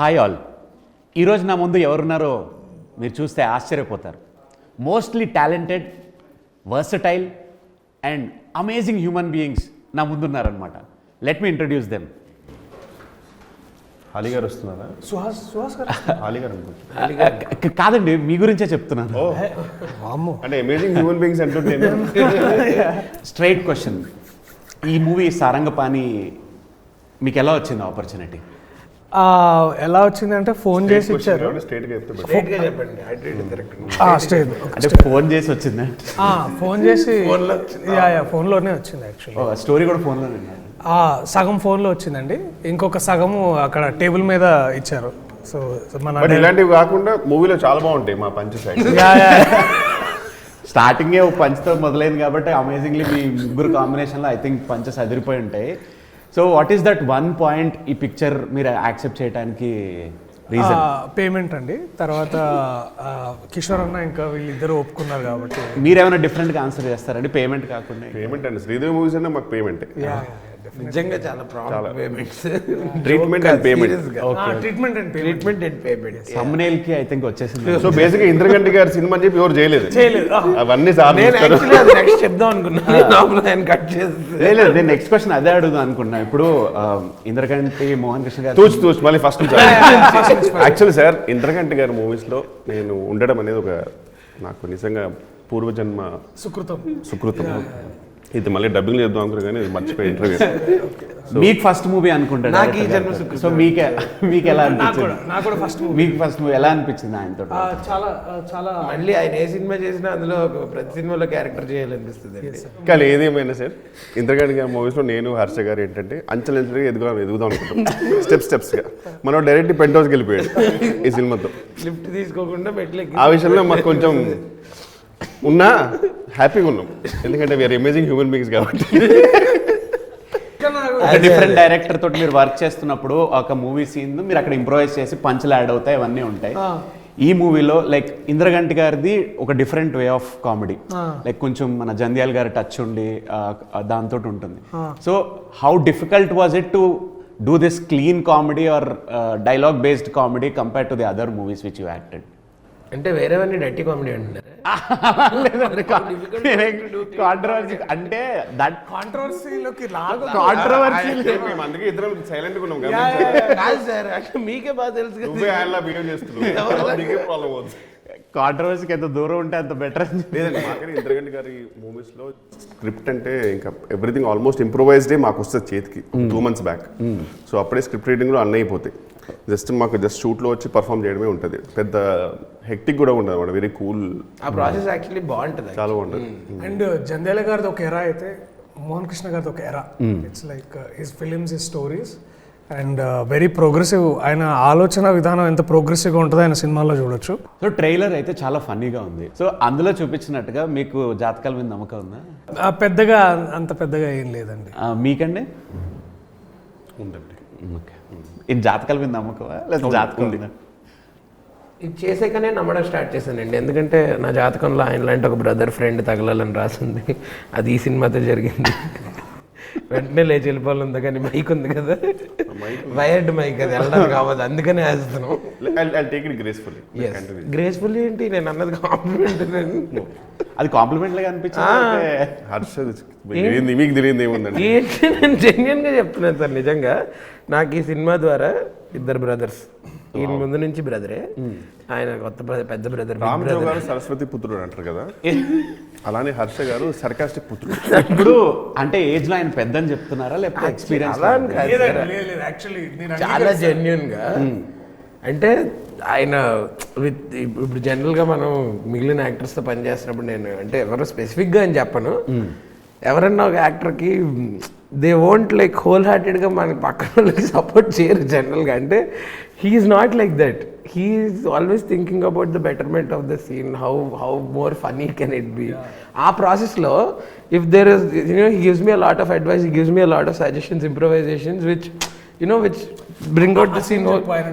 Hi all. ఈరోజు నా ముందు ఎవరున్నారో మీరు చూస్తే ఆశ్చర్యపోతారు. Mostly talented, versatile and amazing human beings నా ముందున్నారనమాట. Let me introduce them. Ali గారు వస్తున్నారా? సుహాస్ గారు. అలీ గారు అనుకుంటా. కాదండి, మీ గురించే చెప్తున్నాను. అంటే అమేజింగ్ హ్యూమన్ బీయింగ్స్ అంటుంటే స్ట్రైట్ క్వశ్చన్, ఈ మూవీ సారంగపాణి మీకు ఎలా వచ్చింది ఆపర్చునిటీ? ఎలా వచ్చిందంటే ఫోన్ చేసి ఇచ్చారు. స్ట్రైట్గా చెప్తే స్టేట్ అంటే ఫోన్ చేసి వచ్చిందా? ఫోన్ చేసి ఫోన్లోనే వచ్చింది యాక్చువల్లీ. స్టోరీ కూడా ఫోన్లోనే. సగం ఫోన్లో వచ్చిందండి, ఇంకొక సగము అక్కడ టేబుల్ మీద ఇచ్చారు. సో మన ఇలాంటివి కాకుండా మూవీలో చాలా బాగుంటాయి మా పంచ స్టార్టింగే ఒక పంచ్తో మొదలైంది కాబట్టి అమేజింగ్లీ మీ ముగ్గురు కాంబినేషన్లో ఐ థింక్ పంచెస్ అదిరిపోయి ఉంటాయి. So what is that one point ఈ పిక్చర్ మీరు యాక్సెప్ట్ చేయడానికి రీజన్? పేమెంట్ అండి. తర్వాత కిషోర్ అన్న ఇంకా వీళ్ళిద్దరూ ఒప్పుకున్నారు కాబట్టి. మీరేమైనా డిఫరెంట్గా ఆన్సర్ చేస్తారండి పేమెంట్ కాకుండా? పేమెంట్ అండి, శ్రీదేవి మూవీస్ అన్నా మాకు పేమెంట్. నిజంగా చాలా problem payments. Treatment and payment. Treatment and payment. సమ్నేల్ కి ఐ థింక్ వచ్చేసింది. సో బేసిక్ గా ఇంద్రగంటి గారి సినిమా అని చెప్పి ఎవరు చేయలేదు. అవన్నీ నెక్స్ట్ చెప్దాం అనుకున్నా, కట్ చేసి లేదు. నేను నెక్స్ట్ క్వశ్చన్ అదే అడుగుదాం అనుకున్నా. ఇప్పుడు ఇంద్రగంటి మోహన్ కృష్ణ గారు తూచి మళ్ళీ ఫస్ట్ యాక్చువల్లీ సార్ ఇంద్రగంటి గారి మూవీస్ లో నేను ఉండడం అనేది ఒక నాకు నిజంగా పూర్వజన్మ సుకృతం. ఇది మళ్ళీ డబ్బింగ్ చేద్దాం అనుకున్నా కానీ మర్చిపోయి ఇంటర్వ్యూ. మీకు ఫస్ట్ మూవీ అనుకుంటాను. సో మీకు ఎలా అనిపించింది? మీకు ఫస్ట్ మూవీ ఎలా అనిపించింది ఆయనతో? చాలా మళ్ళీ ఆయన ఏ సినిమా చేసినా అందులో ప్రతి సినిమాలో క్యారెక్టర్ చేయాలనిపిస్తుంది. కానీ ఏదేమైనా సార్ ఇంద్రగంటి గారి మూవీస్ లో నేను హర్ష గారు ఏంటంటే అంచెలంచెలుగా ఎదుగుదాం అనుకుంటాం. స్టెప్స్గా మనం డైరెక్ట్ పెంట్ హౌస్కి వెళ్ళిపోయాడు ఈ సినిమాతో. లిఫ్ట్ తీసుకోకుండా పెట్టలేక ఆ విషయంలో మాకు కొంచెం ఉన్నా హ్యాపీగా ఉన్నాం, ఎందుకంటే వీఆర్ అమేజింగ్ హ్యూమన్ బీయింగ్స్ కాబట్టి. డిఫరెంట్ డైరెక్టర్ తోటి మీరు వర్క్ చేస్తున్నప్పుడు ఒక మూవీ సీన్ మీరు అక్కడ ఇంప్రూవైజ్ చేసి పంచులు యాడ్ అవుతాయి, అవన్నీ ఉంటాయి. ఈ మూవీలో లైక్ ఇంద్రగంటి గారిది ఒక different way of comedy, like కొంచెం మన జంధ్యాల గారి టచ్ ఉండి దాంతో ఉంటుంది. So how difficult was it to do this clean comedy are dialogue based comedy compare to the other movies which you acted? అంటే వేరేవన్నీ డట్టి కామెడీ అంటున్నారు. అంటే దట్ కాంట్రవర్సీలోకి అందుకే ఇద్దరం సైలెంట్ గా ఉన్నాం. కాదు సార్, మీకే బాగా తెలుసు. కాంట్రవర్సీకి ఎంత దూరం ఉంటే అంత బెటర్. లేదండి, ఇంద్రగంటి గారి మూవీస్ లో స్క్రిప్ట్ అంటే ఇంకా ఎవ్రీథింగ్ ఆల్మోస్ట్ ఇంప్రూవైజ్డే మాకు వస్తుంది చేతికి 2 months బ్యాక్. సో అప్పుడే స్క్రిప్ట్ రీడింగ్ లో అన్నీ అయిపోతాయి. మాకు షూట్లో వచ్చి పర్ఫామ్ చేయడమే ఉంటుంది. పెద్ద హెక్టిక్ కూడా ఉండదు అన్నమాట. Very cool. ఆ ప్రాసెస్ యాక్చువల్లీ బాగుంటుంది, చాలా బాగుంటుంది. అండ్ జంధ్యాల గారిది ఒక ఎరా అయితే మోహన్ కృష్ణ గారిది ఒక ఎరా. It's like his films, his stories and very progressive. ఆయన ఆలోచన విధానం ఎంత ప్రోగ్రెసివ్గా ఉంటుందో ఆయన సినిమాల్లో చూడొచ్చు. సో ట్రైలర్ అయితే చాలా ఫన్నీగా ఉంది. సో అందులో చూపించినట్టుగా మీకు జాతకాల మీద నమ్మకం ఉందా? పెద్దగా అంత పెద్దగా ఏం లేదండి. మీకండి? ఉందండి. ఓకే. ఇది జాతకాల మీద నమ్మకమా లేదా జాతకం ఉందా? ఇది చేసాకనే నమ్మడం స్టార్ట్ చేశానండి. ఎందుకంటే నా జాతకంలో ఆయన లాంటి ఒక బ్రదర్ ఫ్రెండ్ తగలాలని రాసింది. అది ఈ సినిమాతో జరిగింది. వెంటనే లేచి వెళ్ళిపోవాలి, కానీ మైక్ ఉంది కదా, వైర్డ్ మైక్, అది వెళ్ళడం కావాలి, అందుకనే వేస్తున్నాం. గ్రేస్ఫుల్లీ ఏంటి నేను అన్నది కాంప్లిమెంట్. అది కాంప్లిమెంట్ లాగా అనిపించింది. మీకు తెలియదు ఏముందండి. ఏంటి నేను జెన్యున్ గా చెప్తున్నాను సార్. నిజంగా నాకు ఈ సినిమా ద్వారా ఇద్దరు బ్రదర్స్, ఈయన ముందు నుంచి బ్రదరే, ఆయన కొత్త పెద్ద బ్రదర్ రామదేవ్ గారు సరస్వతి పుత్రుడు అంటారు కదా, అలానే హర్ష గారు సర్కాస్టిక్ పుత్రుడు. ఇప్పుడు అంటే ఏజ్ లో ఆయన పెద్ద అని చెప్తున్నారా లేకపోతే ఎక్స్పీరియన్స్? చాలా జెన్యున్ గా. అంటే ఆయన ఇప్పుడు జనరల్గా మనం మిగిలిన యాక్టర్స్తో పనిచేస్తున్నప్పుడు నేను అంటే ఎవరో స్పెసిఫిక్గా అని చెప్పను, ఎవరన్నా ఒక యాక్టర్కి దే వోంట్ లైక్ హోల్ హార్టెడ్గా మన పక్కన వాళ్ళకి సపోర్ట్ చేయరు జనరల్గా. అంటే he's not like that. He's always thinking about the betterment of the scene, how more funny can it be. ఆ ప్రాసెస్లో if there is he gives me a lot of advice, he gives me a lot of suggestions, improvisations which bring out the scene.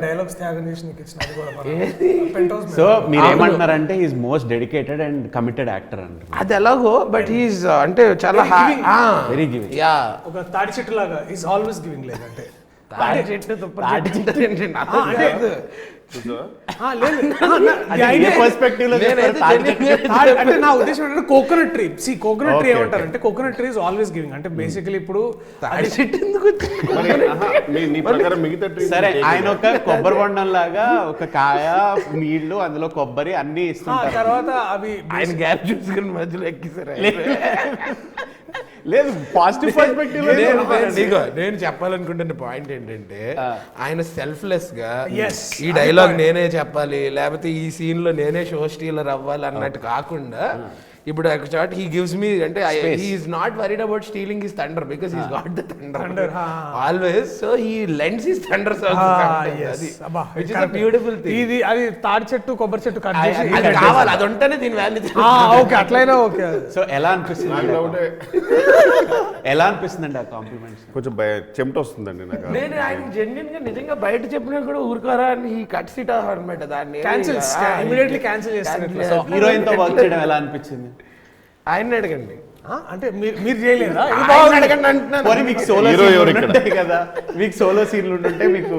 Dialogues త్యాగం చేసి నీకు ఇచ్చినది కూడా. So మీరు ఏమంటున్నారంటే is most dedicated and committed actor అంటారు. అది ఎలాగో, బట్ హీస్ అంటే చాలా వెరీ గివింగ్. యా, ఒక తాడి చెట్టు లాగా ఈజ్ ఆల్వేస్ గివింగ్. లేదంటే తాడి చెట్టు తుప్ప చెట్టు చూసావా? లేదు అంటే ఏ perspective లో చేస్తారు తాడి చెట్టు? అంటే నా ఉద్దేశం ఏంటంటే కోకోనట్ ట్రీ కోకోనట్ ట్రీ ఏమంటారంటే coconut tree is always giving అంటే బేసికలీ ఇప్పుడు తాడి చెట్టు ఎందుకు వచ్చింది? మరి నీ ప్రకారం మిగతా trees సరే take ఆయన ఒక కొబ్బరి బొండం లాగా ఒక కాయ నీళ్లు అందులో కొబ్బరి అన్ని ఇస్తుంటారు తర్వాత అవి ఆయన గ్యాప్ చూసుకుని మధ్యలో ఎక్కిసారు లేదు పాజిటివ్ పర్స్పెక్టివ్ లో నేను చెప్పాలనుకుంటున్న పాయింట్ ఏంటంటే ఆయన సెల్ఫ్లెస్ గా Yes. ఈ డైలాగ్ నేనే చెప్పాలి లేకపోతే ఈ సీన్ లో నేనే షో స్టీలర్ అవ్వాలి అన్నట్టు కాకుండా ఇప్పుడు ఒక చోట హీ గివ్స్ మీ అంటే he's not worried about stealing his thunder because he's got the thunder always so he lends his thunder beautiful thing ఇది అది తాడి చెట్టు కొబ్బరి చెట్టు కట్ చేసి అది కావాలి అది ఉంటేనే దీని వాల్యూ ఓకే అట్లయినా ఓకే సో ఎలా అనిపిస్తుంది నాకు doubt ఏ. ఎలా అనిపిస్తుందండి ఆ కాంప్లిమెంట్స్ కొంచెం చెమట వస్తుందండి నాకు నేను ఆయన జెన్యున్ గా నిజంగా బయట చెప్పినా కూడా ఊరుకోరా అని ఈ కట్స్ ఇట్ అనమాట దాన్ని క్యాన్సిల్ ఇమీడియట్లీ క్యాన్సిల్ చేస్తారు సో హీరోయిన్ తో వర్క్ చేయడం ఎలా అనిపించింది ఆయన అడగండి అంటే మీరు చేయలేదా ఆయన అడగండి అంటున్నాను పోనీ మీకు సోలో Hero ఎవరు సీన్లు ఇక్కడ? ఉంటాయి కదా మీకు సోలో సీన్లు ఉంటుంటే మీకు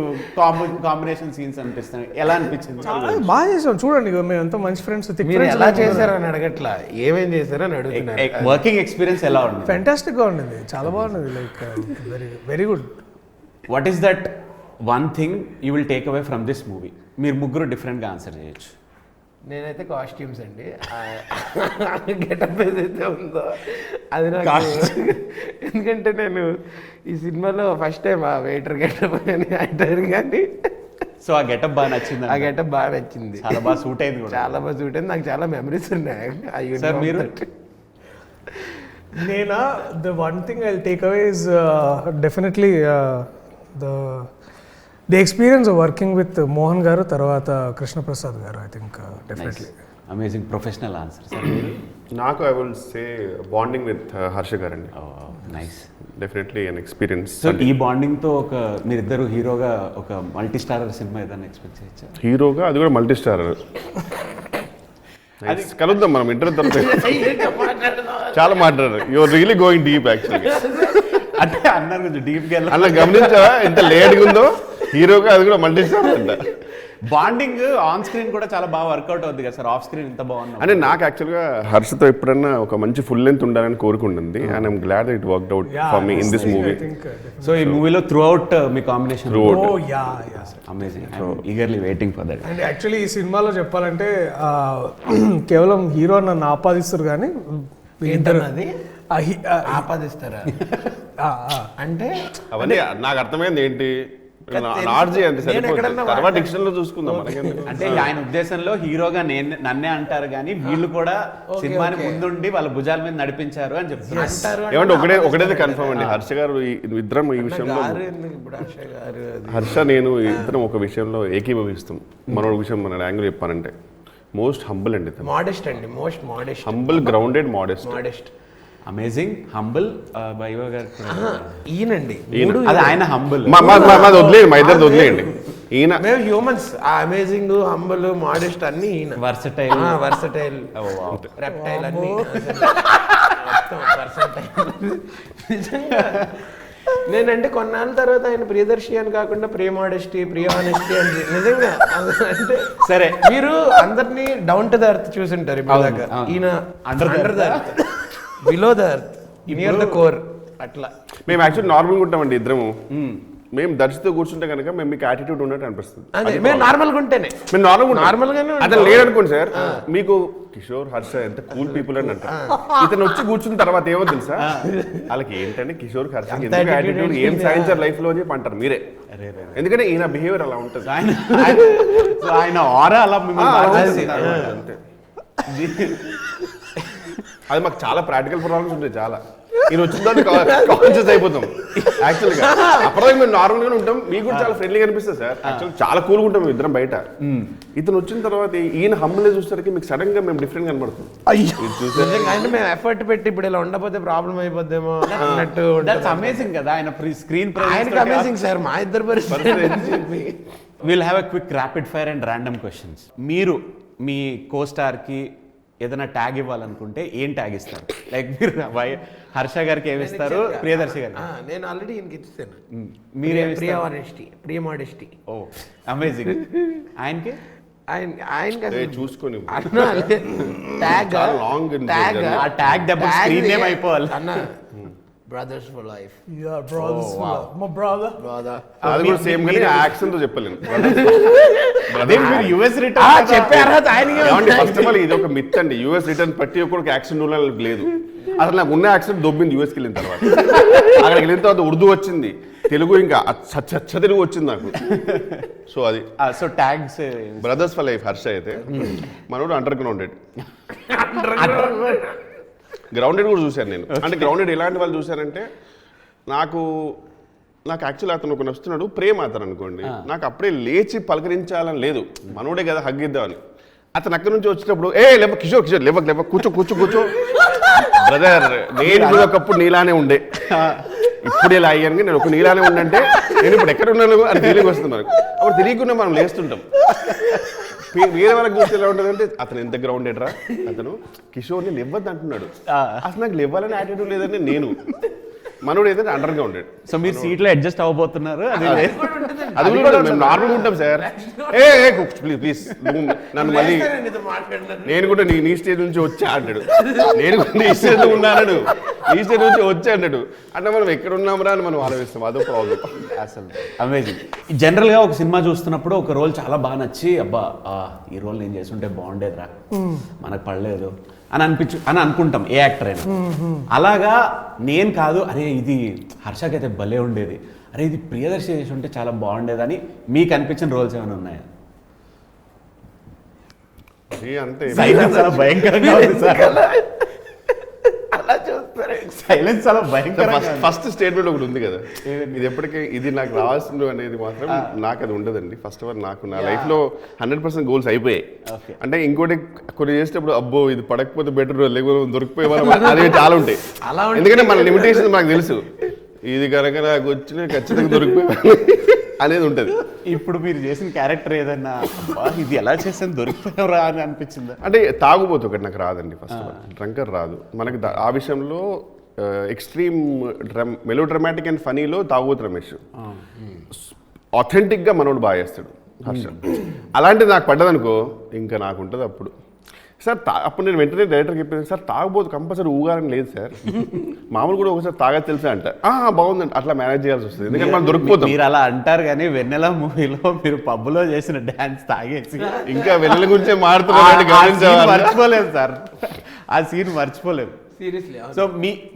కాంబినేషన్ సీన్స్ అనిపిస్తాయి ఎలా అనిపించింది బాగా చేసాం చూడండి ఇగో మేము ఎంతో మంచి ఫ్రెండ్స్ మీరు ఎలా చేశారని అడగట్లా ఏమేం చేశారని అడుగుతున్నారు వర్కింగ్ ఎక్స్పీరియన్స్ ఎలా ఉంది ఫెంటాస్టిక్ గా ఉండింది చాలా బాగుంది like very very good what is that one thing you will take away from this movie మీరు ముగ్గురు డిఫరెంట్గా ఆన్సర్ చేయొచ్చు నేనైతే కాస్ట్యూమ్స్ అండి గెటప్ ఏదైతే ఉందో అది నాకు ఎందుకంటే నేను ఈ సినిమాలో ఫస్ట్ టైం ఆ వెయిటర్ గెటప్ అని అంటారు కానీ సో ఆ గెటప్ బాగా నచ్చింది ఆ గెటప్ బాగా నచ్చింది చాలా బాగా సూట్ అయింది కూడా చాలా బాగా సూట్ అయింది నాకు చాలా మెమరీస్ ఉన్నాయి సార్ మీరు నేనా the one thing I take away is definitely the experience working with Mohan గారు తర్వాత కృష్ణప్రసాద్ గారు I think definitely amazing professional answer sir మీరు నాకు I will say bonding with Harsha గారండి nice definitely an experience so ఈ బాండింగ్ తో ఒక మీరిద్దరు హీరోగా ఒక మల్టీ స్టారర్ సినిమా ఏదైనా ఎక్స్పెక్ట్ చేయొచ్చా హీరోగా అది కూడా మల్టీ స్టార్ అది కలుద్దాం మనం ఇంటర్ తర్వాత చాలా మాట్లాడారు your really going deep actually అంటే అన్నారు కొంచెం డీప్గా వెళ్ళాలి అలా గమనించావా ఎంత లేట్గా ఉందో హీరోగా అది కూడా మల్టీ స్టార్ అంట బాండింగ్ ఆన్ స్క్రీన్ కూడా చాలా బాగా వర్కౌట్ అవుతుంది కదా సార్ ఆఫ్ స్క్రీన్ ఇంత బాగున్నా అంటే నాకు యాక్చువల్గా హర్షతో ఎప్పుడన్నా ఒక మంచి ఫుల్ లెంత్ ఉండాలని కోరుకుంటుంది and I'm glad it worked out for me in this movie so ఈ మూవీలో త్రూ అవుట్ మీ combination Throughout. Oh yeah yeah amazing eagerly waiting for that and actually ఈ సినిమాలో చెప్పాలంటే కేవలం హీరో నన్ను ఆపాదిస్తారు కానీ ఏంటన్నది ఆ హీ- ఆ- ఆపాదిస్తారా ఆ, ఆ. అంటే అవన్నీ నాకు అర్థమైంది ఏంటి నార్జీ అంటే నేను సరిపోతుంది ఎక్కడన్నా తర్వాత డిక్షన్ లో చూసుకుందాం మనకెందుకు. అంటే ఆయన ఉద్దేశంలో హీరోగా నన్నే అంటారు కానీ వీళ్ళు కూడా సినిమాని ముందుండి వాళ్ళ భుజాల మీద నడిపించారు అని చెప్తున్నారు అంటారు ఏమంటే ఒకటైతే కన్ఫర్మ్ అండి హర్ష గారు ఇద్దరం ఈ విషయంలో గారు ఎందుకు ఇప్పుడు అక్షయ్ గారు అది హర్ష నేను ఇద్దరం ఒక విషయంలో ఏకీభవిస్తాం మరో విషయం మన యాంగిల్ చెప్పానంటే మోస్ట్ హంబుల్ అండి మోడెస్ట్ అండి most modest humble grounded modest modest amazing humble Viva గారు ఈయనండి అది ఆయన హంబుల్ మాది వదిలేయండి మా ఇద్దరిది వదిలేయండి ఈయన మేము హ్యూమన్స్ ఆ అమేజింగ్ హంబుల్ మోడెస్ట్ అన్ని ఈయన వర్సటైల్ వర్సటైల్ రెప్టైల్ అన్ని మొత్తం versatile. నిజంగా నేనంటే కొన్నాళ్ళ తర్వాత ఆయన ప్రియదర్శి అని కాకుండా ప్రియ మోడెస్టీ ప్రియ ఆనెస్టీ అని నిజంగా అంటే సరే మీరు అందరినీ డౌన్ టు ద ఎర్త్ చూసింటారు ఇప్పుడు దాకా అవును. ఈయన Under the the earth below the earth near the core అట్లా మేము యాక్చువల్లీ నార్మల్గా ఉంటామండి ఇద్దరము మేము దర్శితో కూర్చుంటే కనుక మేము మీకు యాటిట్యూడ్ ఉన్నట్టు అనిపిస్తుంది అదే మేము నార్మల్గా ఉంటేనే మేము నార్మల్గా Normal గానే ఉంటాం. అతను లేడనుకోండి సార్ మీకు కిషోర్ హర్ష ఎంత కూల్ పీపుల్ అని అంటారు ఇతను వచ్చి కూర్చున్న తర్వాత ఏమో తెలుసా వాళ్ళకి ఏంటంటే కిషోర్ హర్ష అంత ఎందుకు attitude యాటిట్యూడ్ ఏం ఏంటి? సాధించారు లైఫ్ లో అని చెప్పి అంటారు మీరే ఎందుకంటే ఈయన బిహేవియర్ అలా ఉంటుంది ఆయన ఆరా అలా మిమ్మల్ని మార్చేసింది అన్నమాట. అంతే అది మాకు చాలా ప్రాక్టికల్ ప్రాబ్లమ్స్ ఉంటాయి చాలా ఈయన వచ్చిన తర్వాత కాన్షియస్ అయిపోతాం యాక్చువల్గా అప్పటిదాకా మేము నార్మల్ గానే ఉంటాం మీకు కూడా చాలా ఫ్రెండ్లీగా అనిపిస్తుంది సార్ యాక్చువల్ చాలా కూల్గా ఉంటాం మేము ఇద్దరం బయట ఇతను వచ్చిన తర్వాత ఈయన హంబులే చూసరికి మీకు సడన్ గా మేము డిఫరెంట్ కనబడుతుంది ఇది చూసారా? నిజంగా అంటే మేము ఎఫర్ట్ పెట్టి ఇప్పుడు ఇలా ఉండకపోతే ప్రాబ్లం అయిపోద్దేమో అన్నట్టు దట్స్ అమేజింగ్ కదా ఆయన స్క్రీన్ ఆయనకి అమేజింగ్ సార్ మా ఇద్దరు పరిస్థితి will have a quick rapid fire and random questions మీరు మీ కో స్టార్కి ఏదైనా ట్యాగ్ ఇవ్వాలనుకుంటే ఏం ట్యాగ్ ఇస్తారు లైక్ మీరు హర్ష గారికి ఏమిస్తారు, ప్రియదర్శి గారికి? నేను ఆల్రెడీ ఈయనకి ఇచ్చాను. మీరేమి ప్రియ ఆనెస్టీ, ప్రియ మోడెస్టీ. ఓ అమేజింగ్. ఆయనకి ఆయన చూసుకొని ట్యాగ్ చాలా long in the journey. ఆ ట్యాగ్ డబ్బులు స్క్రీన్ నేమ్ అయిపోవాలి. అన్న brothers for life. Yeah, brothers. My brother. అది కూడా సేమ్ కానీ యాక్షన్ తో చెప్పలేను. అదే మీరు యుఎస్ రిటర్న్ చెప్పే అర్హత ఆయనకే ఉంది. ఫస్ట్ ఆఫ్ ఆల్ ఇది ఒక మిత్ అండి. యుఎస్ రిటర్న్ ప్రతి ఒక్కరికి యాక్షన్ రూల్ లేదు. అసలు నాకు ఉన్న యాక్షన్ దొబ్బింది యుఎస్కి వెళ్ళిన తర్వాత. అక్కడికి వెళ్ళిన తర్వాత ఉర్దూ వచ్చింది, తెలుగు ఇంకా అచ్చ తెలుగు వచ్చింది నాకు. సో అది so tags brothers for life Harsha అయితే, మనోడు అండర్ గ్రౌండెడ్. గ్రౌండెడ్ కూడా చూశాను నేను. అంటే గ్రౌండెడ్ ఎలాంటి వాళ్ళు చూశానంటే, నాకు యాక్చువల్ అతను ఒక వస్తున్నాడు ప్రేమ అతను అనుకోండి, నాకు అప్పుడే లేచి పలకరించాలని లేదు, మనోడే కదా హగ్ ఇద్దామని. అతను అక్కడి నుంచి వచ్చేటప్పుడు లేవ కిషోర్ లేవ కూర్చో బ్రదర్, నేను కూడా ఒకప్పుడు నీలానే ఉండే, ఇప్పుడు ఇలా అయ్యాను, నేను ఒక నీలానే ఉండంటే నేను ఇప్పుడు ఎక్కడ ఉన్నాను అని ఫీలింగ్ వస్తుంది మనకు. అప్పుడు తెలియకుండా మనం లేస్తుంటాం. వేరే వాళ్ళకి చూస్తే ఎలా ఉంటుంది అంటే, అతను ఎంత గ్రౌండెడ్ రా, అతను కిషోర్ని లేవద్దు అంటున్నాడు, అసలు నాకు లేవాలని యాటిట్యూడ్ లేదని నేను. మనోడు ఏదైతే అండర్ గ్రౌండెడ్. సో మీరు సీట్లో అడ్జస్ట్ అవ్వబోతున్నారు. అది కూడా మేము నార్మల్గా ఉంటాం సార్. ప్లీజ్ నన్ను మళ్ళీ, నేను కూడా నీ స్టేజ్ నుంచి వచ్చా అంటాడు, నేను కూడా నీ స్టేజ్ లో ఉన్నాడు, నీ స్టేజ్ నుంచి వచ్చా అంటాడు. అంటే మనం ఎక్కడ ఉన్నామరా అని మనం ఆలోచిస్తాం. అదో ప్రాబ్లం అసలు. అమేజింగ్. జనరల్గా ఒక సినిమా చూస్తున్నప్పుడు ఒక రోల్ చాలా బాగా నచ్చి, అబ్బా ఈ రోల్ నేను చేస్తుంటే బాగుండేదిరా, మనకు పడలేదు అని అనుకుంటాం ఏ యాక్టర్ అయినా. అలాగా నేను కాదు, అరే ఇది హర్షకి అయితే భలే ఉండేది, అరే ఇది ప్రియదర్శి చేసి ఉంటే చాలా బాగుండేదని మీకు అనిపించిన రోల్స్ ఏమైనా ఉన్నాయా? అంటే సైలెన్స్ చాలా భయంకరంగా ఉంది సార్. అలా చూస్తారు, సైలెన్స్ చాలా భయంకరంగా. ఫస్ట్ స్టేట్మెంట్ ఒకటి ఉంది కదా, ఇది ఎప్పటికీ ఇది నాకు రావాల్సింది అనేది మాత్రం నాకు అది ఉండదండి. ఫస్ట్ ఆఫ్ ఆల్ నాకు నా లైఫ్ లో 100% గోల్స్ అయిపోయాయి. అంటే ఇంకోటి కొన్ని చేసేటప్పుడు అబ్బో ఇది పడకపోతే బెటర్, లేకపోతే దొరికిపోయే వాళ్ళు అనేవి చాలా ఉంటాయి. ఎందుకంటే మన లిమిటేషన్ మనకు తెలుసు, ఇది కనుక నాకు వచ్చిన ఖచ్చితంగా దొరికిపోయి అనేది ఉంటుంది. ఇప్పుడు మీరు చేసిన క్యారెక్టర్ ఏదన్నా ఇది ఎలా చేసాను దొరికిపోయారా అని అనిపించిందా? అంటే తాగుబోతు ఒకటి నాకు రాదండి. ఫస్ట్ ఆఫ్ ఆల్ డ్రంకర్ రాదు మనకి. ఆ విషయంలో ఎక్స్ట్రీమ్ మెలో డ్రామాటిక్ అండ్ ఫనీలో తాగుబోతు రమేష్, ఆథెంటిక్గా మనోడు బాగా చేస్తాడు హర్ష. అలాంటిది నాకు పడ్డదనుకో ఇంకా నాకు ఉంటుంది అప్పుడు. సార్ అప్పుడు నేను వెంటనే డైరెక్టర్కి చెప్పాను, సార్ తాగబోతు కంపల్సరీ ఊగాలని లేదు సార్, మామూలు కూడా ఒకసారి తాగా తెలుసా అంట. బాగుందండి, అట్లా మేనేజ్ చేయాల్సి వస్తుంది, ఎందుకంటే మనం దొరికిపోతాం. మీరు అలా అంటారు కానీ వెన్నెల మూవీలో మీరు పబ్లో చేసిన డాన్స్ తాగేసి ఇంకా వెన్నెల గురించే మారుతున్నారు, మర్చిపోలేదు సార్, ఆ సీన్ మర్చిపోలేదు. సీరియస్లీ. సో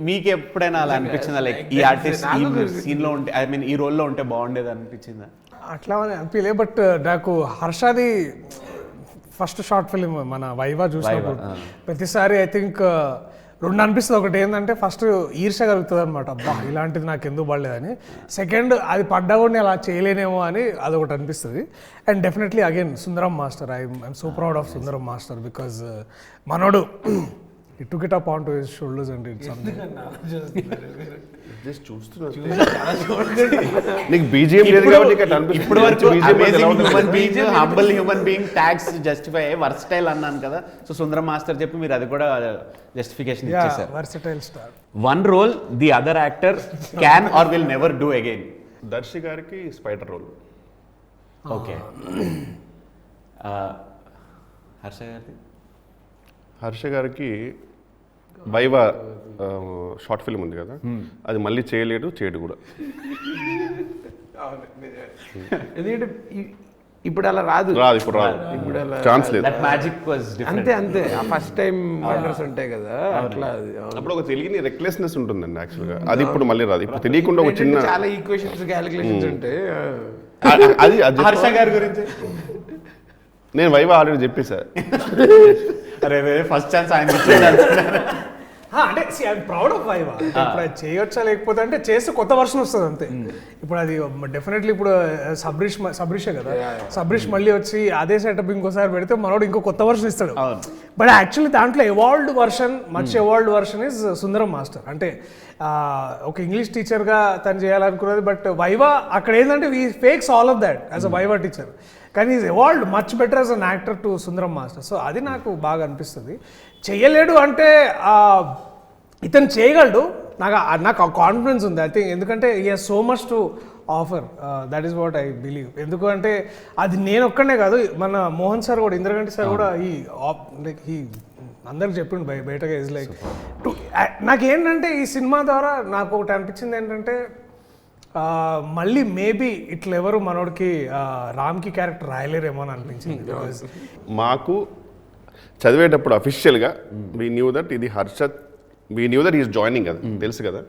మీకు ఎప్పుడైనా అలా అనిపించిందా, లైక్ ఈ ఆర్టిస్ట్ ఈ సీన్లో ఉంటే, ఐ మీన్ ఈ రోల్లో ఉంటే బాగుండేది అనిపించిందా? అట్లా అని అనిపించలే, బట్ నాకు హర్షది ఫస్ట్ షార్ట్ ఫిలిం మన వైవా చూసినప్పుడు ప్రతిసారి ఐ థింక్ రెండు అనిపిస్తుంది. ఒకటి ఏంటంటే ఫస్ట్ ఈర్ష కలుగుతుంది అనమాట, అబ్బా ఇలాంటిది నాకు ఎందుకు పడలేదని. సెకండ్ అది పడ్డా కూడా నేను అలా చేయలేనేమో అని అదొకటి అనిపిస్తుంది. And definitely again Sundaram master, I'm so proud of Sundaram master because మనోడు he took it up onto his shoulders and did something. Just చూస్తున్నా నీకు బీజిఎం లేదు కాబట్టి ఇక్కడ అనిపిస్తుంది. ఇప్పుడు వరకు human being, humble human being tags justify versatile అన్నాను కదా. సో సుందరం మాస్టర్ చెప్పి మీరు అది కూడా జస్టిఫికేషన్ ఇచ్చేసారు. versatile star. One role the other actor can or will never do again. Darshi గారికి స్పైడర్ రోల్. ఓకే. హర్ష గారికి? హర్ష గారికి వైవా షార్ట్ ఫిల్మ్ ఉంది కదా, అది మళ్ళీ చేయలేడు, చేయడు కూడా. ఎందుకంటే ఇప్పుడు అలా రాదు, ఇప్పుడు రాదు, ఇప్పుడు ఛాన్స్ లేదు. That magic was different. అంతే ఆ ఫస్ట్ టైం వండర్స్ ఉంటాయి కదా అట్లా. అప్పుడు ఒక తెలియని రెక్లెస్నెస్ ఉంటుందండి యాక్చువల్గా, అది ఇప్పుడు మళ్ళీ రాదు. ఇప్పుడు తెలియకుండా ఒక చిన్న చాలా ఈక్వేషన్స్ క్యాలిక్యులేషన్స్ ఉంటాయి. అది హర్ష గారి గురించి నేను వైవా ఆల్రెడీ చెప్పేసా. అరే ఫస్ట్ ఛాన్స్ ఆయన అంటే ఐఎమ్ ప్రౌడ్ ఆఫ్ వైవా. ఇప్పుడు అది చేయొచ్చా లేకపోతే అంటే చేస్తే కొత్త వర్షన్ వస్తుంది అంతే. ఇప్పుడు అది డెఫినెట్లీ ఇప్పుడు సబ్రిషే కదా, సబ్రిష్ మళ్ళీ వచ్చి అదే సెటప్ ఇంకోసారి పెడితే మనోడు ఇంకో కొత్త వర్షన్ ఇస్తాడు. బట్ యాక్చువల్లీ దాంట్లో evolved version, much evolved version is Sundaram master. అంటే ఒక ఇంగ్లీష్ టీచర్గా తను చేయాలనుకున్నది, బట్ వైవా అక్కడ ఏంటంటే we fakes all of that as a Viva teacher, కానీ is evolved much better as an actor to Sundaram master. So అది నాకు బాగా అనిపిస్తుంది. చెయ్యలేడు అంటే ఇతను చేయగలడు, నాకు కాన్ఫిడెన్స్ ఉంది ఐ థింక్, ఎందుకంటే ఈ has so much to offer. That is what I believe. ఎందుకంటే అది నేను ఒక్కనే కాదు, మన మోహన్ సార్ కూడా, ఇంద్రగంటి సార్ కూడా ఈ అందరికి చెప్పిండు బయటగా. ఇస్ లైక్ నాకేంటంటే ఈ సినిమా ద్వారా నాకు ఒకటి అనిపించింది ఏంటంటే, మళ్ళీ మేబీ ఇట్లా ఎవరు మనోడికి రామ్కి క్యారెక్టర్ రాయలేరేమో అని అనిపించింది. మాకు చదివేటప్పుడు అఫీషియల్గా వీ న్యూ దట్ ఇది Harshad, we knew that is joining కదా, తెలుసు కదా,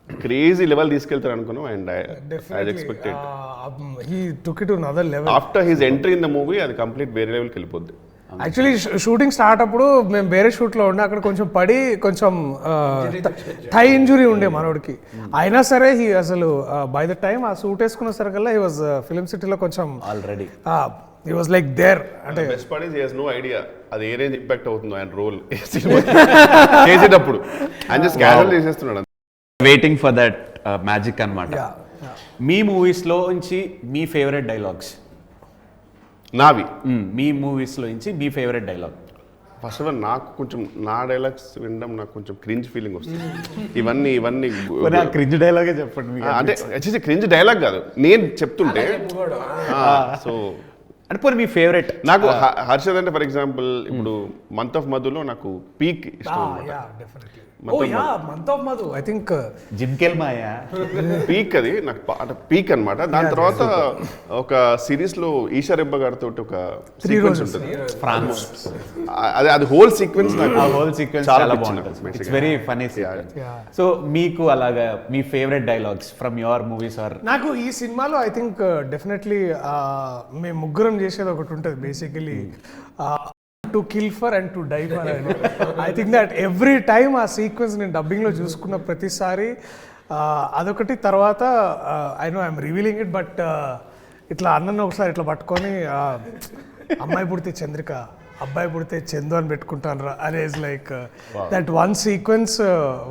క్రేజీ లెవెల్ తీసుకెళ్తారు అనుకున్నాం. And I expected he took it to another level. After his entry in the movie అది కంప్లీట్ వేరే లెవెల్కి వెళ్ళిపోద్ది. యాక్చువల్లీ షూటింగ్ స్టార్ట్ అప్పుడు మేము వేరే షూట్లో ఉండే, అక్కడ కొంచెం పడి కొంచెం థై ఇంజురీ ఉండే మనోడికి. అయినా సరే హీ అసలు బై ద టైమ్ ఆ సూట్ వేసుకున్న సరికల్లా హీ వాజ్ ఫిలిం సిటీలో కొంచెం already he was like there. అంటే best part is he has no idea అది ఏ రేంజ్ ఇంపాక్ట్ అవుతుందో ఆయన రోల్ చేసేటప్పుడు. ఆయన జస్ట్ క్యాజువల్ చేసేస్తున్నాడు. వెయిటింగ్ ఫర్ దట్ మ్యాజిక్ అన్నమాట. మీ మూవీస్లో నుంచి మీ ఫేవరెట్ డైలాగ్స్? నావి మీ మూవీస్లో నుంచి మీ favourite dialogue? First of all నాకు కొంచెం నా డైలాగ్స్ వినడం నాకు కొంచెం క్రింజ్ ఫీలింగ్ వస్తుంది. ఇవన్నీ క్రింజ్ డైలాగే చెప్పండి. అంటే వచ్చేసి క్రింజ్ డైలాగ్ కాదు, నేను చెప్తుంటే. సో అంటే పోనీ మీ ఫేవరెట్? నాకు హర్షద్ అంటే ఫర్ ఎగ్జాంపుల్ ఇప్పుడు మంత్ ఆఫ్ మధులో నాకు పీక్ ఇష్టం అనమాట. Month of Madhu I think జిమ్కెల్ మాయా పీక్, అది నాకు పీక్ అనమాట. దాని తర్వాత ఒక సిరీస్ లో ఈషా రెబ్బా గారితో ఒక సీక్వెన్స్ ఉంటుంది, అది హోల్ సీక్వెన్స్ చాలా బాగుంటుంది. It's very funny. సో మీకు అలాగా మీ favourite dialogues from your movies? Or నాకు ఈ సినిమాలో ఐ థింక్ డెఫినెట్లీ మేము ముగ్గురం చేసేది ఒకటి ఉంటుంది basically, to kill for and to die for. I think that every time ఆ సీక్వెన్స్ నేను డబ్బింగ్లో చూసుకున్న ప్రతిసారి అదొకటి. తర్వాత I know I'm revealing it, but ఇట్లా అన్నను ఒకసారి ఇట్లా పట్టుకొని అమ్మాయి పుడితే చంద్రిక, అబ్బాయి పుడితే చందు అని పెట్టుకుంటాను రా అనే is like that one sequence.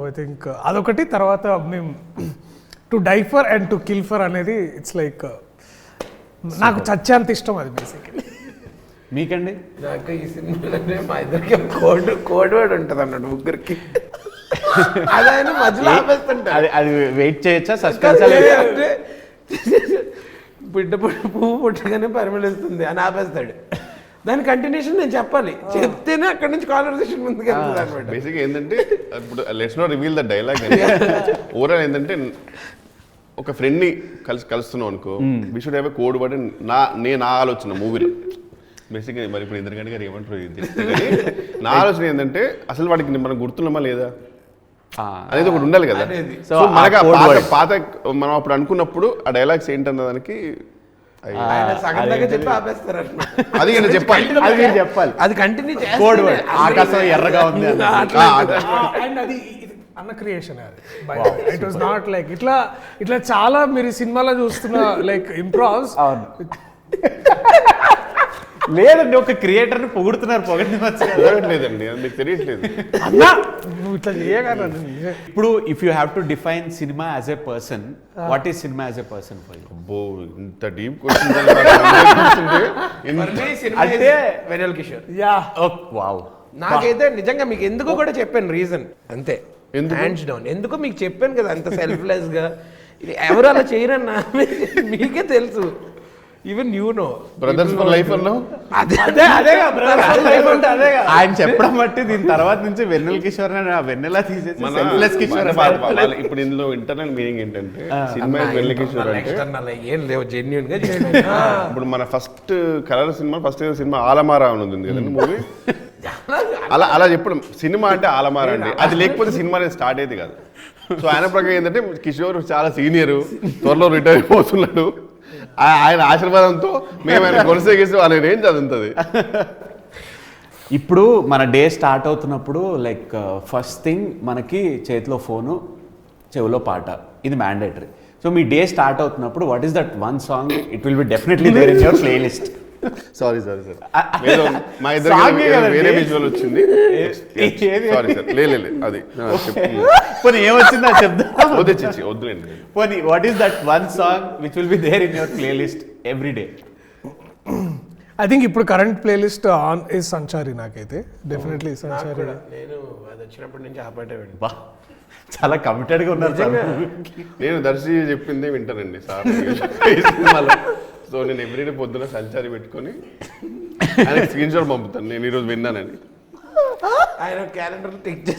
I think అదొకటి. తర్వాత మేము to die for and to kill for అనేది ఇట్స్ లైక్ నాకు చచ్చేంత ఇష్టం అది బేసికలీ. మీకండి? నాకు ఈ సినిమాలోనే మా ఇద్దరికి కోడ్ వర్డ్ ఉంటుంది అన్నాడు ముగ్గురికి. అది ఆయన మధ్యలో ఆపేస్తుంటాడు. అది వెయిట్ చేయొచ్చా? సస్పెన్స్ అంటే బిడ్డ పువ్వు పుట్టగానే పరిమళిస్తుంది అని ఆపేస్తాడు. దాని కంటిన్యూషన్ నేను చెప్పాలి, చెప్తేనే అక్కడ నుంచి కాన్వర్సేషన్ ముందుకు వెళ్తుంది అనమాట. బేసిక్ ఏంటంటే ఇప్పుడు let's not reveal the dialogue. Overall ఏంటంటే ఒక ఫ్రెండ్ని కలుస్తున్నావు అనుకో, we should have a code word. నా ఆలోచన మూవీలో బేసిక్గా మరి ఇప్పుడు ఇంద్రగంటి గారు ఏమంటారు, నా ఆలోచన ఏంటంటే అసలు వాడికి మనం గుర్తున్నామా లేదా అనేది ఒకటి ఉండాలి కదా. సో మనకి పాత మనం అప్పుడు అనుకున్నప్పుడు ఆ డైలాగ్స్ ఏంటన్నదానికి అది చెప్పాలి, చెప్పాలి. అది కంటిన్యూ కోడ్ వర్డ్ ఆకాశం ఎర్రగా ఉంది అండ్ అది అన్న creation. It was not like ఇట్లా చాలా మీరు సినిమాలో చూస్తున్న లైక్ ఇంప్రోవ్స్. లేదండి, ఒక క్రియేటర్ ని పొగుడుతున్నారు, పొగడలేదండి, అది మీకు తెలియట్లేదు. నువ్వు ఇట్లా చేయగలరా? ఇప్పుడు if you have to define cinema as a person, what is cinema as a person for you? అబ్బో ఇంత డీప్ క్వశ్చన్ అంటే వెన్నెల కిషోర్. Yeah, wow. నాకైతే నిజంగా మీకు ఎందుకో కూడా చెప్పాను రీజన్, అంతే. హ్యాండ్స్ డౌన్ ఎందుకో మీకు చెప్పాను కదా, అంత సెల్ఫ్లెస్ గా. ఇది ఎవరు అలా చేయరన్నా మీకే తెలుసు. Even you know brothers for life అన్నావు. ఆయన చెప్పడం బట్టి దీని తర్వాత నుంచి వెన్నెల కిషోర్ వెన్నెల తీసేసి సెల్ఫ్లెస్ కిషోర్. ఇప్పుడు ఇందులో ఇంటర్నల్ మీనింగ్ ఏంటంటే సినిమా వెన్నెల కిషోర్ అంటే ఏం లేవు, జెన్యూన్ గా. ఇప్పుడు మన ఫస్ట్ కలర్ సినిమా, ఫస్ట్ సినిమా ఆలమారా అని ఉంది కదండి మూవీ. అలా చెప్పడం సినిమా అంటే ఆలమారా అండి, అది లేకపోతే సినిమా అనేది స్టార్ట్ అయ్యేది కాదు. సో ఆయన ప్రకారం ఏంటంటే కిషోర్ చాలా సీనియర్, త్వరలో రిటైర్ అయిపోతున్నాడు, ఆయన ఆశీర్వాదంతో మేము ఆయన కొనసాగిస్తూ అనే రేంజ్ అది ఉంటుంది. ఇప్పుడు మన డే స్టార్ట్ అవుతున్నప్పుడు లైక్ ఫస్ట్ థింగ్ మనకి చేతిలో ఫోను, చెవిలో పాట, ఇది మ్యాండేటరీ. సో మీ డే స్టార్ట్ అవుతున్నప్పుడు what is that one song it will be definitely there in your playlist? Sorry sir మా ఇద్దరు వేరే విజువల్ వచ్చింది. సారీ సార్, లేదు అది పోనీ ఏమొచ్చిందా చెప్తా. వద్దులేండి. పోనీ what is that one song which will be there in your playlist every day? I think ఇప్పుడు current playlist on is Sanchari. నాకైతే డెఫినెట్లీ సంచారి. నేను అది వచ్చినప్పటి నుంచి ఆ పాటే బా చాలా కమిటెడ్గా ఉన్నారు సార్. నేను దర్శి చెప్పిందే వింటానండి సార్ ఈ సినిమాలో. సో నేను ఎవ్రీడే పొద్దున సంచారి పెట్టుకొని ఆయన స్క్రీన్ షాట్ పంపుతాను నేను ఈరోజు విన్నానని. ఆయన క్యాలెండర్ టిక్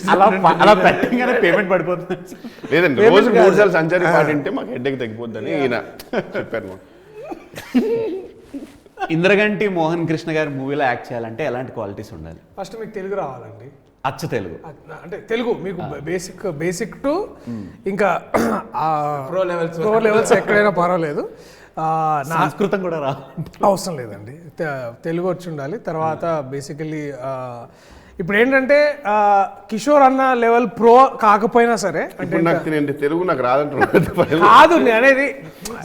అలా పెట్టగానే పేమెంట్ పడిపోతుంది. లేదండి రోజు 3 సార్లు సంచారి పాట వింటే మాకు హెడ్ఏక్ తగ్గిపోద్దని ఈయన చెప్పారు మాకు. ఇంద్రగంటి మోహన్ కృష్ణ గారి మూవీలో యాక్ట్ చేయాలంటే ఎలాంటి క్వాలిటీస్ ఉండాలి? ఫస్ట్ మీకు తెలుగు రావాలండి, అచ్చ తెలుగు. అంటే తెలుగు మీకు బేసిక్ టు ఇంకా Pro లెవెల్స్ ఎక్కడైనా పర్వాలేదు. సంస్కృతం కూడా రా అవసరం లేదండి, తెలుగు వచ్చి ఉండాలి. తర్వాత బేసికలీ ఇప్పుడు ఏంటంటే కిషోర్ అన్న లెవెల్ ప్రో కాకపోయినా సరే అంటే ఇప్పుడు నాకు నేను తెలుగు నాకు రాదంటున్నాను. కాదు నేను అనేది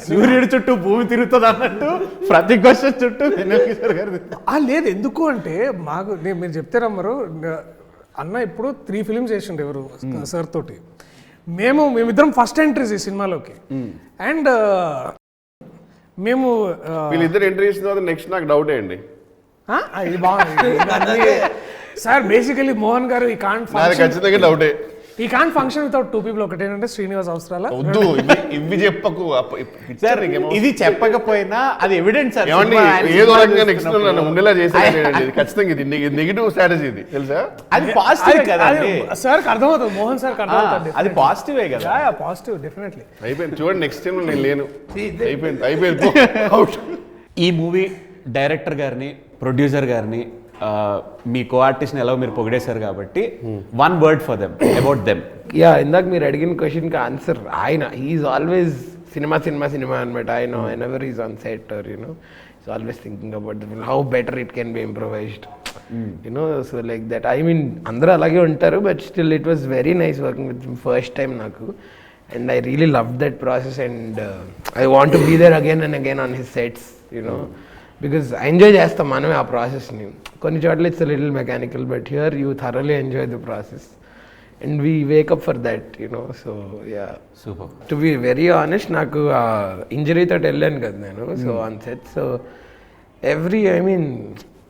సూర్యుడి చుట్టూ భూమి తిరుగుతుంది అన్నట్టు ప్రతి క్వశ్చన్ చుట్టూ వెన్నెల కిషోర్ గారిది. లేదు, ఎందుకు అంటే మాకు మీరు చెప్తే రమ్మరు, అన్న ఇప్పుడు 3 ఫిల్మ్స్ చేసిండు ఎవరు సార్ తోటి. మేమిద్దరం ఫస్ట్ ఎంట్రీస్ ఈ సినిమాలోకి. అండ్ మేము వీళ్ళిద్దరు ఎంట్రీ చేసిన తర్వాత నెక్స్ట్ నాకు డౌటే అండి. ఇది బాగుంది సార్. బేసికలీ మోహన్ గారు ఈ కాంట్ ఖచ్చితంగా డౌటే. ఈ కాంట్ ఫంక్షన్ వితౌట్ 2 people. ఒకటేంటంటే శ్రీనివాస్ అవసరాల వద్దు ఇవి చెప్పకు. సార్ ఇది చెప్పకపోయినా అది ఎవిడెన్స్ సార్. ఏమండి ఏదో రకంగా నెక్స్ట్ నన్ను ఉండేలా చేసేది ఖచ్చితంగా. ఇది నెగిటివ్ స్ట్రాటజీ ఇది తెలుసా? అది పాజిటివ్ కదా సార్ అర్థమవుతుంది, మోహన్ సార్ అర్థమవుతుంది. అది పాజిటివే కదా. Positive definitely. అయిపోయింది చూడండి, నెక్స్ట్ టైం నేను లేను. అయిపోయింది. ఈ మూవీ డైరెక్టర్ గారిని, ప్రొడ్యూసర్ గారిని, మీ కో ఆర్టిస్ట్ని ఎలా మీరు పొగిడేశారు కాబట్టి 1 word for them, about them. Yeah, ఇందాక మీరు అడిగిన క్వశ్చన్కి ఆన్సర్ ఆయన. ఈజ్ ఆల్వేస్ సినిమా అనమాట. ఆయన whenever he's on set or he's always thinking about how better it can be improvised. So like that. I mean అందరూ అలాగే ఉంటారు, but still it was very nice working with him first time నాకు. And I really love that process and I want to be there again and again on his sets, because enjoy చేస్తాం మనమే ఆ ప్రాసెస్ని. కొన్ని చోట్ల it's little mechanical, but here you thoroughly enjoy the process and we wake up for that. So yeah, super. To be very honest, నాకు ఇంజరీతో వెళ్ళాను కదా నేను. So on set, so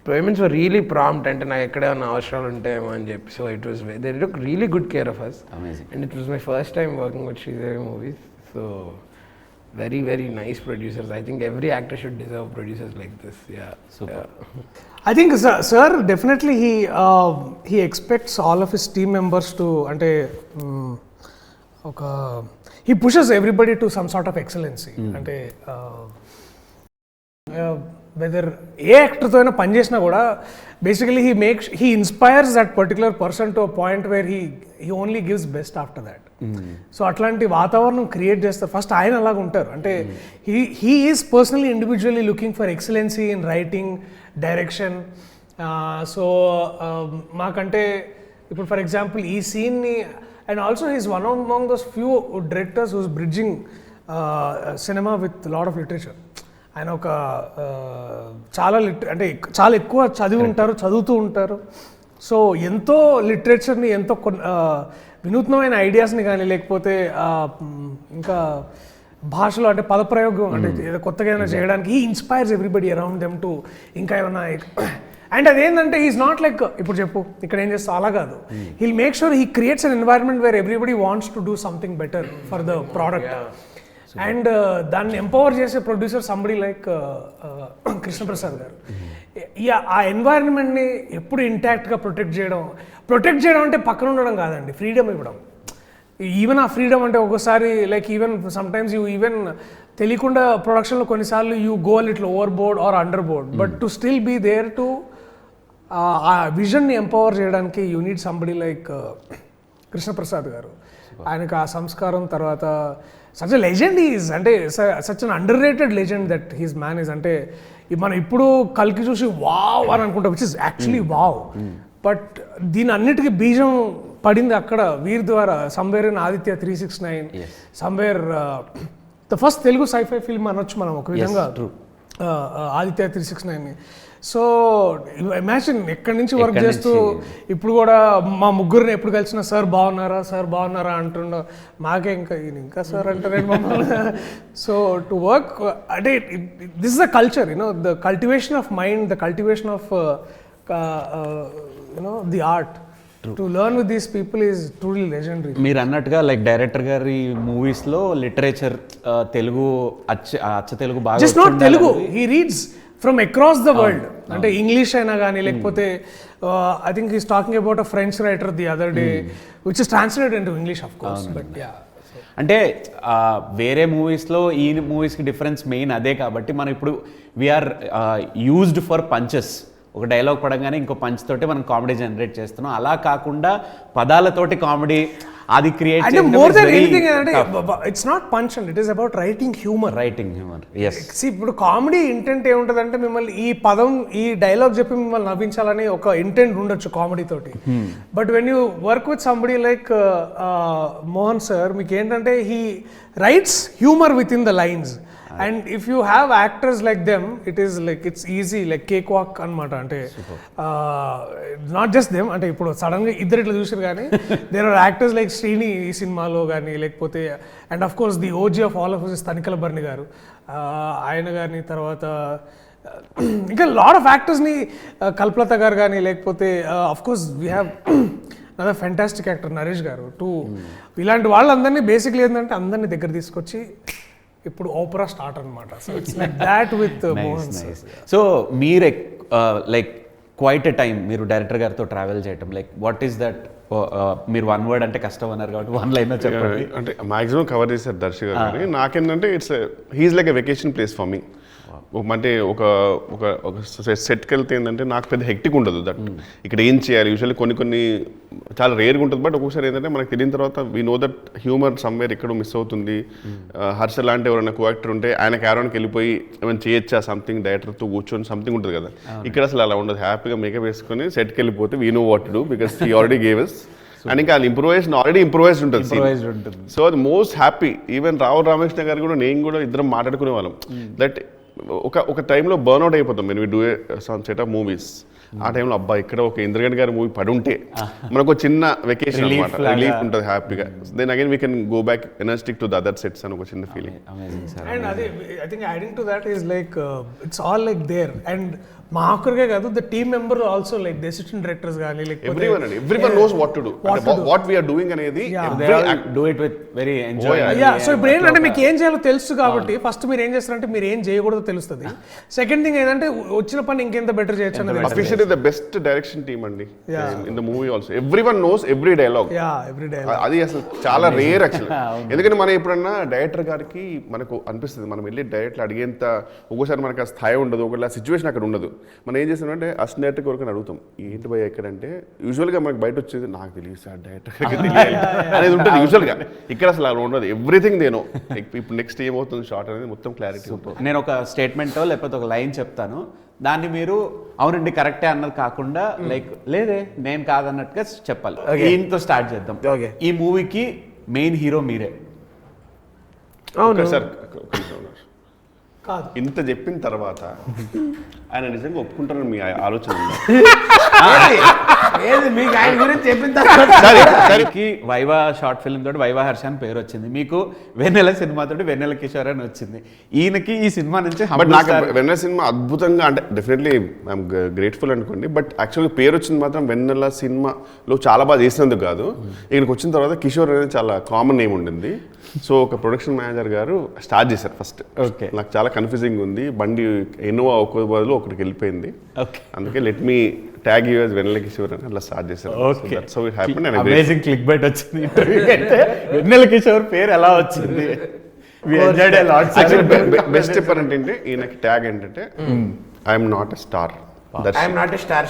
payments were really prompt. అంటే నాకు ఎక్కడేమన్నా అవసరాలు ఉంటాయేమో అని చెప్పి. So it was they took really good care of us. And it was my first time working with Sridevi movies. So very very nice producers. I think every actor should deserve producers like this. Yeah, super. I think sir definitely he expects all of his team members to ante he pushes everybody to some sort of excellency. Ante whether ఏ యాక్టర్తో అయినా పనిచేసినా కూడా basically he inspires that particular person to a point where he only gives best after that. So అట్లాంటి వాతావరణం create చేస్తారు. First ఆయన అలాగ ఉంటారు. అంటే he is personally individually looking for excellency in writing, direction. So మాకంటే ఇప్పుడు ఫర్ ఎగ్జాంపుల్ ఈ సీన్ని, and also he's one among those few directors who's bridging సినిమా విత్ లాట్ ఆఫ్ లిటరేచర్. ఆయన ఒక అంటే చాలా ఎక్కువ చదువుతూ ఉంటారు. సో ఎంతో లిటరేచర్ని, ఎంతో వినూత్నమైన ఐడియాస్ని కానీ, లేకపోతే ఇంకా భాషలో అంటే పదప్రయోగం అంటే ఏదో కొత్తగా ఏమైనా చేయడానికి he inspires everybody around them to ఇంకా ఏమైనా. అండ్ అదేంటంటే ఈజ్ నాట్ లైక్ ఇప్పుడు చెప్పు ఇక్కడ ఏం చేస్తా అలా కాదు. Heal make sure he creates an environment where everybody wants to do something better for the product. And దాన్ని ఎంపవర్ చేసే ప్రొడ్యూసర్ సంబడి లైక్ కృష్ణప్రసాద్ గారు. ఆ ఎన్వైరన్మెంట్ని ఎప్పుడు ఇంటాక్ట్గా ప్రొటెక్ట్ చేయడం అంటే పక్కన ఉండడం కాదండి, ఫ్రీడమ్ ఇవ్వడం. ఈవెన్ ఆ ఫ్రీడమ్ అంటే ఒకసారి like even sometimes you even తెలియకుండా ప్రొడక్షన్లో కొన్నిసార్లు you go little overboard or under board, but to still be there to ఆ విజన్ని ఎంపవర్ చేయడానికి you need somebody like Krishnaprasad garu. ఆయనకు ఆ సంస్కారం, తర్వాత సచ్ అ లెజెండ్ ఈజ్, అంటే such an underrated legend that he's man is. అంటే మనం ఇప్పుడు కల్కి చూసి వావ్ అని అనుకుంటాం, which is actually wow. But దీని అన్నిటికీ బీజం పడింది అక్కడ వీరి ద్వారా. Somewhere in Aditya 369, somewhere the first Telugu sci-fi film అనొచ్చు మనం ఒక విధంగా ఆదిత్య 369ని. సో ఇమాజిన్ ఎక్కడి నుంచి వర్క్ చేస్తూ ఇప్పుడు కూడా మా ముగ్గురిని ఎప్పుడు కలిసినా సార్ బాగున్నారా అంటుండో, మాకే ఇంకా సార్ అంటారే మమ్మల్ని. సో టు వర్క్ అంటే this is the culture, the cultivation of mind, the cultivation of the art. To learn with these people is truly legendary. మీరు అన్నట్టుగా లైక్ డైరెక్టర్ గారి మూవీస్ లో లిటరేచర్ తెలుగు అచ్చ తెలుగు బాగా just not Telugu, he reads from across the world. అంటే English అయినా కానీ లేకపోతే I think he's talking about a French writer the other day which is translated into English of course. But yeah, అంటే వేరే మూవీస్లో ఈ మూవీస్కి డిఫరెన్స్ మెయిన్ అదే కాబట్టి మనం ఇప్పుడు వీఆర్ యూజ్డ్ ఫర్ పంచెస్. ఒక డైలాగ్ పడంగానే ఇంకో పంచ్ తోటి మనం కామెడీ జనరేట్ చేస్తున్నాం. అలా కాకుండా పదాలతోటి కామెడీ అది క్రియేట్ అంటే మోర్ దెన్ ఎనీథింగ్ అంటే it's not punch and it is about writing humour. Yes. ఇప్పుడు కామెడీ ఇంటెంట్ ఏముంటుంది అంటే మిమ్మల్ని ఈ పదం ఈ డైలాగ్ చెప్పి మిమ్మల్ని నవ్వించాలని ఒక ఇంటెంట్ ఉండొచ్చు కామెడీ తోటి. But when you work with somebody like Mohan sir, మీకు ఏంటంటే he writes humour with in the lines. And if you have actors like them it is like it's easy like cake walk అనమాట. అంటే not just them, అంటే ఇప్పుడు సడన్గా ఇద్దరు ఇట్లా చూసారు కానీ there are actors like Srini ఈ సినిమాలో కానీ, లేకపోతే and of course the OG of all of us Tanikella Bharani garu, ఆయన కానీ, తర్వాత ఇంకా లాట్ ఆఫ్ యాక్టర్స్ని కల్పలత గారు కానీ, లేకపోతే of course we have other fantastic actor Naresh గారు టూ. ఇలాంటి వాళ్ళందరినీ బేసిక్లీ ఏంటంటే అందరినీ దగ్గర తీసుకొచ్చి ఇప్పుడు ఓపెరా స్టార్ట్ అనమాట. So it's like that with Mohan. So మీరు లైక్ క్వైట్ ఎ టైం మీరు డైరెక్టర్ గారితో ట్రావెల్ చేయటం, లైక్ వాట్ ఈస్ దట్? మీరు వన్ వర్డ్ అంటే కష్టం అన్నారు కాబట్టి వన్ లైన్ చెప్పండి. అంటే మాక్సిమం కవర్ చేశారు దర్శి గారు. కానీ నాకేంటంటే it's he's like a vacation place for me. అంటే ఒక ఒక సెట్కి వెళ్తే ఏంటంటే నాకు పెద్ద హెక్టిక్ ఉండదు. దట్ ఇక్కడ ఏం చేయాలి యూజువల్లీ కొన్ని చాలా రేర్గా ఉంటుంది. బట్ ఒక్కొక్కసారి ఏంటంటే మనకు తెలియని తర్వాత we know that humour somewhere ఎక్కడో మిస్ అవుతుంది. హర్ష లాంటి ఎవరైనా కో యాక్టర్ ఉంటే ఆయన క్యారవాన్కి వెళ్ళిపోయి ఏమైనా చేయొచ్చా సంథింగ్, డైరెక్టర్తో కూర్చొని సంథింగ్ ఉంటుంది కదా. ఇక్కడ అసలు అలా ఉండదు. హ్యాపీగా మేకప్ వేసుకొని సెట్కి వెళ్ళిపోతే we know what to do because he already gave us. And ఇంకా ఇంప్రూవైజేషన్ ఆల్రెడీ ఇంప్రూవైజ్డ్ ఉంటుంది. సో అది మోస్ట్ హ్యాపీ. ఈవెన్ రావు రామకృష్ణ గారు కూడా నేను కూడా ఇద్దరం మాట్లాడుకునే వాళ్ళం దట్ ఒక టైంలో బర్న్అవుట్ అయిపోతాం మేము do some set of movies. ఆ టైంలో అబ్బా ఇక్కడ ఒక ఇంద్రగంటి గారి మూవీ పడి ఉంటే మనకు చిన్న వెకేషన్ అనమాట, రిలీఫ్ ఉంటుంది హ్యాపీగా. Then again we can go back energetic to the other sets అని ఒక చిన్న ఫీలింగ్. అండ్ అదే I think adding to that is like it's all like there. And మా ఒక్కరికే కాదు, the team member also like the assistant directors కానీ everyone knows what to do, what we are doing అనేది do it with very enjoy. So ఇప్పుడు ఏంటంటే మీకు ఏం చేయాలో తెలుసు కాబట్టి ఫస్ట్ మీరు ఏం చేస్తారంటే మీరు ఏం చేయకూడదో తెలుస్తుంది. సెకండ్ థింగ్ ఏంటంటే వచ్చిన పని ఇంకెంత బెటర్ చేయొచ్చు అనేది. Officially the best direction team అండి in the movie also. Everyone knows every dialogue. అది అసలు చాలా రేర్ యాక్చువల్లీ. ఎందుకంటే మనం ఎప్పుడన్నా డైరెక్టర్ గారికి మనకు అనిపిస్తుంది మనం వెళ్ళి డైరెక్టర్ అడిగేంత ఒక్కోసారి మనకు ఆ స్థాయి ఉండదు, ఒకవేళ సిచ్యువేషన్ అక్కడ ఉండదు. మనం ఏం చేస్తామంటే అసిస్టెంట్ డైరెక్టర్ వరకు అడుగుతాం ఏంటి భయ ఎక్కడంటే యూజువల్గా మనకు బయట వచ్చేది నాకు తెలియదు సార్ డైరెక్టర్ అనేది ఉంటుంది యూజువల్గా. ఇక్కడ అసలు అలా ఉండదు. ఎవ్రీథింగ్ దేనో ఇప్పుడు నెక్స్ట్ ఏమవుతుంది షార్ట్ అనేది మొత్తం క్లారిటీ ఉంటుంది. నేను ఒక స్టేట్మెంటో లేకపోతే ఒక లైన్ చెప్తాను, దాన్ని మీరు అవునండి కరెక్టే అన్నది కాకుండా లైక్ లేదే నేను కాదన్నట్టుగా చెప్పాలి. దీంతో స్టార్ట్ చేద్దాం. ఈ మూవీకి మెయిన్ హీరో మీరే. సార్ ఇంత చెప్పిన తర్వాత ఆయన నిజంగా ఒప్పుకుంటారని మీ ఆలోచన మీకు ఆయన గురించి చెప్పిన తర్వాత వైవా షార్ట్ ఫిల్మ్ తోటి వైవా హర్ష అని పేరు వచ్చింది, మీకు వెన్నెల సినిమా తోటి వెన్నెల కిషోర్ అని వచ్చింది. ఈయనకి ఈ సినిమా నుంచి నాకు వెన్నెల సినిమా అద్భుతంగా అంటే డెఫినెట్లీ ఐఎమ్ గ్రేట్ఫుల్ అనుకోండి. బట్ యాక్చువల్గా పేరు వచ్చింది మాత్రం వెన్నెల సినిమాలో చాలా బాగా చేసినందుకు కాదు, ఇక్కడికి వచ్చిన తర్వాత కిషోర్ అనేది చాలా కామన్ నేమ్ ఉండింది. సో ఒక ప్రొడక్షన్ మేనేజర్ గారు స్టార్ట్ చేశారు ఫస్ట్. ఓకే, నాకు చాలా కన్ఫ్యూజింగ్ ఉంది, బండి ఎన్నోవా ఒక బదులు ఒకటికి వెళ్ళిపోయింది. అందుకే let me tag you as Vennela Kishore అని అట్లా స్టార్ట్ చేశారు. So it happened and amazing clickbait వచ్చింది. వెన్నెల కిషోర్ పేరు ఎలా వచ్చింది? బెస్ట్ చెప్పారంటే ఈయనకి ట్యాగ్ ఏంటంటే I'm not a star, I'm not a star.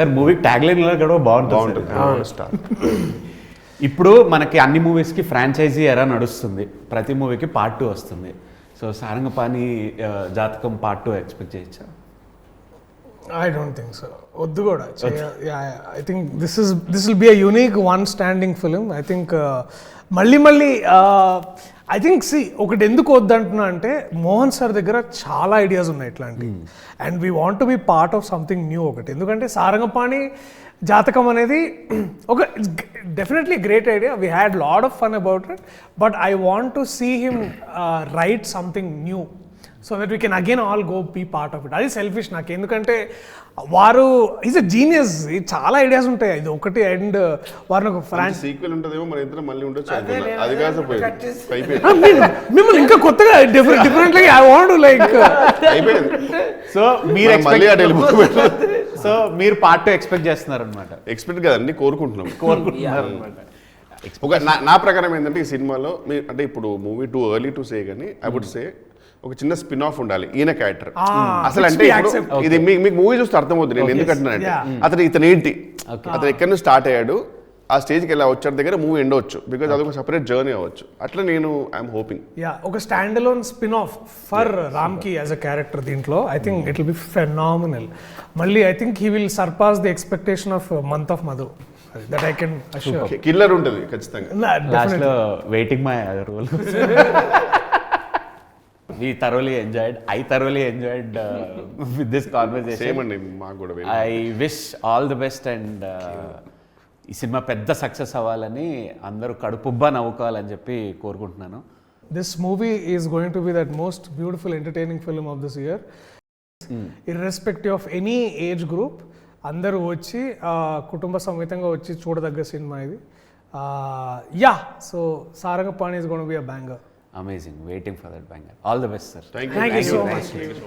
Sir movie tag line కూడా బాగుంటుంది. స్టార్ ఇప్పుడు మనకి అన్ని మూవీస్కి ఫ్రాంచైజీ ఎరా నడుస్తుంది, ప్రతి మూవీకి పార్ట్ 2 వస్తుంది. సో సారంగపాణి జాతకం పార్ట్ 2 ఎక్స్పెక్ట్ చేయొచ్చా? I don't think so. వద్దు కూడా. I think this will be a unique one standing film. I think మళ్ళీ ఐ థింక్ ఒకటి ఎందుకు వద్దంటున్నా అంటే మోహన్ సార్ దగ్గర చాలా ఐడియాస్ ఉన్నాయి ఇట్లాంటివి. And we want to be part of something new. ఒకటి ఎందుకంటే సారంగపాణి జాతకం అనేది ఒక definitely great idea. We had lot of fun about it. But I want to see him write something new. So that we can again all go be part of it. అది selfish నాకు, ఎందుకంటే వారు is a genius, చాలా ideas ఉంటాయి. ఇది ఒకటి and వారిని ఒక ఫ్రాన్స్ సీక్వెల్ ఉంటుందేమో మన ఇద్దరం మళ్ళీ ఉండొచ్చు అనుకున్నా. అది కాదు అయిపోయింది. మిమ్మల్ని ఇంకా కొత్తగా డిఫరెంట్లీ ఐ వాంట్ లైక్ అయిపోయింది. సో మీరు మళ్ళీ అటు వెళ్ళిపోయి సో మీరు పార్ట్ 2 ఎక్స్పెక్ట్ చేస్తున్నారు అనమాట. ఎక్స్పెక్ట్ కదండి, కోరుకుంటున్నాం. కోరుకుంటున్నారు అనమాట. ఒక నా ప్రకారం ఏంటంటే ఈ సినిమాలో అంటే ఇప్పుడు movie too early to say కానీ ఐ వుడ్ సే ఒక చిన్న స్పిన్ ఆఫ్ ఉండాలి ఈయన క్యారెక్టర్. అసలు అంటే ఇప్పుడు ఇది మీకు మూవీ చూస్తే అర్థమవుతుంది నేను ఎందుకు అంటున్నానంటే ఇతను ఏంటి, అతను ఎక్కడి నుంచి స్టార్ట్ అయ్యాడు, ఆ స్టేజ్కి ఎలా వచ్చాడు దగ్గర మూవీ ఎండ్ అవచ్చు, బికాజ్ అదొక సపరేట్ జర్నీ అవ్వచ్చు. అట్లా నేను ఐఎమ్ హోపింగ్ ఒక standalone spin off for రామ్కి యాజ్ అ క్యారెక్టర్ దీంట్లో. I think it will be phenomenal. మళ్ళీ I think he will surpass the expectation of month of Madhu. That I can assure. Killer ఉంటుంది ఖచ్చితంగా. Last లో waiting my role. We thoroughly enjoyed. I thoroughly enjoyed with this conversation. Same అండి, మాకు కూడా. I wish all the best and ఈ cinema పెద్ద success అవ్వాలని అందరూ కడుపుబ్బా నవ్వుకోవాలని చెప్పి కోరుకుంటున్నాను. This movie is going to be that most beautiful, entertaining film of this year. Irrespective of any age group, అందరూ వచ్చి కుటుంబ సమేతంగా వచ్చి చూడదగ్గ సినిమా ఇది. So Sarangapani is going to be a banger. Amazing. Waiting for that banger. All the best, sir. Thank Thank you so much. much.